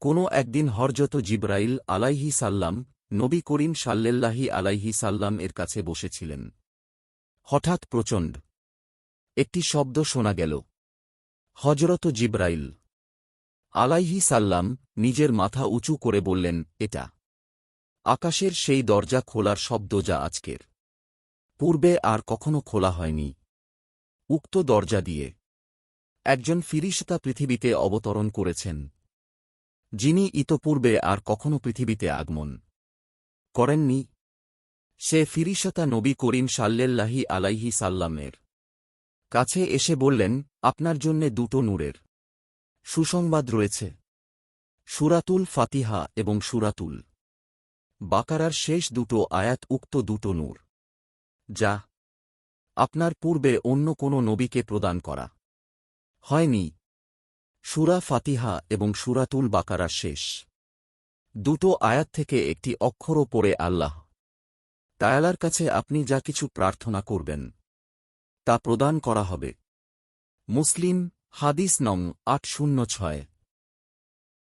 কোনো একদিন হরজত জিবরাইল আলাইহি সাল্লাম নবী করিম সাল্লেল্লাহি আলাইহি সাল্লাম এর কাছে বসেছিলেন। হঠাৎ প্রচণ্ড একটি শব্দ শোনা গেল। হজরত জিবরাইল আলাইহি সাল্লাম নিজের মাথা উঁচু করে বললেন, এটা আকাশের সেই দরজা খোলার শব্দ যা আজকের পূর্বে আর কখনো খোলা হয়নি। উক্ত দরজা দিয়ে একজন ফিরিশতা পৃথিবীতে অবতরণ করেছেন, যিনি ইতপূর্বে আর কখনো পৃথিবীতে আগমন করেননি। সে ফিরিশতা নবী করিম সাল্লেল্লাহি আলাইহি সাল্লামের কাছে এসে বললেন, আপনার জন্যে দুটো নূরের সুসংবাদ রয়েছে, সূরাতুল ফাতিহা এবং সূরাতুল বাকারার শেষ দুটো আয়াত উক্ত দুটো নূর, যা আপনার পূর্বে অন্য কোনো নবীকে প্রদান করা হয়নি। সূরা ফাতিহা এবং সূরাতুল বাকারার শেষ দুটো আয়াত থেকে একটি অক্ষরও পড়ে আল্লাহ তায়ালার কাছে আপনি যা কিছু প্রার্থনা করবেন তা প্রদান করা হবে। মুসলিম হাদিস নং 806।